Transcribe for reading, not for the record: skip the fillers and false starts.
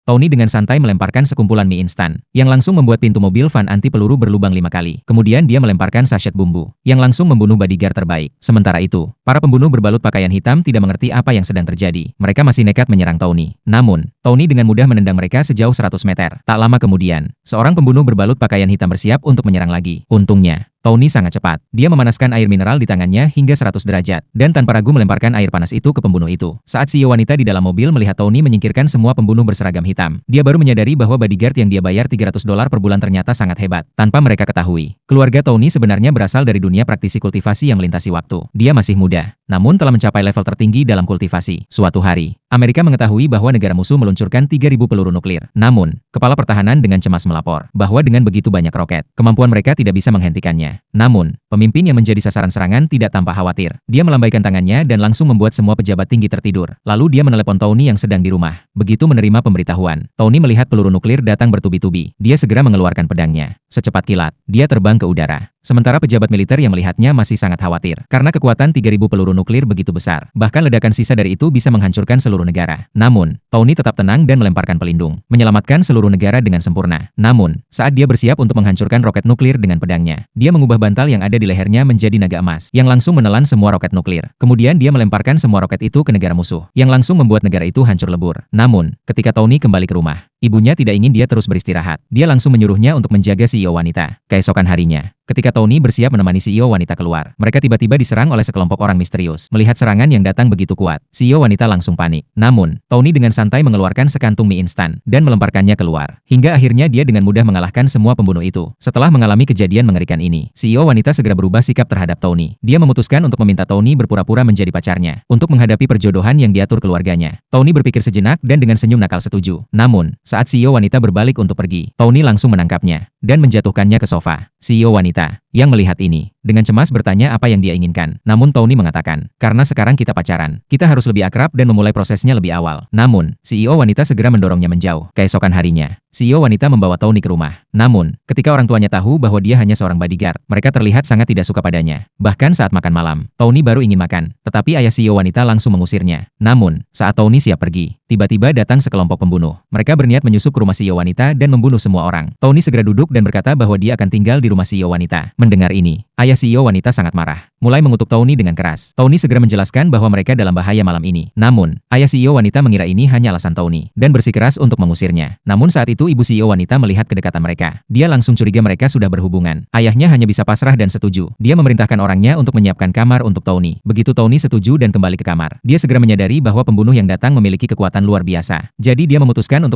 Tony dengan santai melemparkan sekumpulan mie instan, yang langsung membuat pintu mobil van anti peluru berlubang 5 kali. Kemudian dia melemparkan sachet bumbu, yang langsung membunuh bodyguard terbaik. Sementara itu, para pembunuh berbalut pakaian hitam tidak mengerti apa yang sedang terjadi. Mereka masih nekat menyerang Tony. Namun, Tony dengan mudah menendang mereka sejauh 100 meter. Tak lama kemudian, seorang pembunuh berbalut pakaian hitam bersiap untuk menyerang lagi. Untungnya, Tony sangat cepat. Dia memanaskan air mineral di tangannya hingga 100 derajat, dan tanpa ragu melemparkan air panas itu ke pembunuh itu. Saat CEO wanita di dalam mobil melihat Tony menyingkirkan semua pembunuh berseragam hitam, dia baru menyadari bahwa bodyguard yang dia bayar $300 per bulan ternyata sangat hebat. Tanpa mereka ketahui, keluarga Tony sebenarnya berasal dari dunia praktisi kultivasi yang melintasi waktu. Dia masih muda, namun telah mencapai level tertinggi dalam kultivasi. Suatu hari, Amerika mengetahui bahwa negara musuh meluncurkan 3.000 peluru nuklir. Namun, kepala pertahanan dengan cemas melapor bahwa dengan begitu banyak roket, kemampuan mereka tidak bisa menghentikannya. Namun, pemimpin yang menjadi sasaran serangan tidak tampak khawatir. Dia melambaikan tangannya dan langsung membuat semua pejabat tinggi tertidur. Lalu dia menelepon Tony yang sedang di rumah. Begitu menerima pemberitahuan, Tony melihat peluru nuklir datang bertubi-tubi. Dia segera mengeluarkan pedangnya. Secepat kilat, dia terbang ke udara. Sementara pejabat militer yang melihatnya masih sangat khawatir, karena kekuatan 3.000 peluru nuklir begitu besar. Bahkan ledakan sisa dari itu bisa menghancurkan seluruh negara. Namun, Tony tetap tenang dan melemparkan pelindung, menyelamatkan seluruh negara dengan sempurna. Namun, saat dia bersiap untuk menghancurkan roket nuklir dengan pedangnya, dia mengubah bantal yang ada di lehernya menjadi naga emas, yang langsung menelan semua roket nuklir. Kemudian dia melemparkan semua roket itu ke negara musuh, yang langsung membuat negara itu hancur lebur. Namun, ketika Tony kembali ke rumah, ibunya tidak ingin dia terus beristirahat. Dia langsung menyuruhnya untuk menjaga CEO wanita. Keesokan harinya, ketika Tony bersiap menemani CEO wanita keluar, mereka tiba-tiba diserang oleh sekelompok orang misterius. Melihat serangan yang datang begitu kuat, CEO wanita langsung panik. Namun, Tony dengan santai mengeluarkan sekantung mie instan dan melemparkannya keluar. Hingga akhirnya dia dengan mudah mengalahkan semua pembunuh itu. Setelah mengalami kejadian mengerikan ini, CEO wanita segera berubah sikap terhadap Tony. Dia memutuskan untuk meminta Tony berpura-pura menjadi pacarnya untuk menghadapi perjodohan yang diatur keluarganya. Tony berpikir sejenak dan dengan senyum nakal setuju. Namun, saat CEO wanita berbalik untuk pergi, Tony langsung menangkapnya dan menjatuhkannya ke sofa. CEO wanita yang melihat ini, dengan cemas bertanya apa yang dia inginkan. Namun Tony mengatakan, karena sekarang kita pacaran, kita harus lebih akrab dan memulai prosesnya lebih awal. Namun, CEO wanita segera mendorongnya menjauh. Keesokan harinya, CEO wanita membawa Tony ke rumah. Namun, ketika orang tuanya tahu bahwa dia hanya seorang bodyguard, mereka terlihat sangat tidak suka padanya. Bahkan saat makan malam, Tony baru ingin makan, tetapi ayah CEO wanita langsung mengusirnya. Namun, saat Tony siap pergi, tiba-tiba datang sekelompok pembunuh. Mereka berniat menyusup ke rumah CEO wanita dan membunuh semua orang. Tony segera duduk dan berkata bahwa dia akan tinggal di rumah CEO wanita. Mendengar ini, ayah CEO wanita sangat marah, mulai mengutuk Tony dengan keras. Tony segera menjelaskan bahwa mereka dalam bahaya malam ini. Namun, ayah CEO wanita mengira ini hanya alasan Tony, dan bersikeras untuk mengusirnya. Namun saat itu ibu CEO wanita melihat kedekatan mereka. Dia langsung curiga mereka sudah berhubungan. Ayahnya hanya bisa pasrah dan setuju. Dia memerintahkan orangnya untuk menyiapkan kamar untuk Tony. Begitu Tony setuju dan kembali ke kamar, dia segera menyadari bahwa pembunuh yang datang memiliki kekuatan luar biasa. Jadi dia memutuskan untuk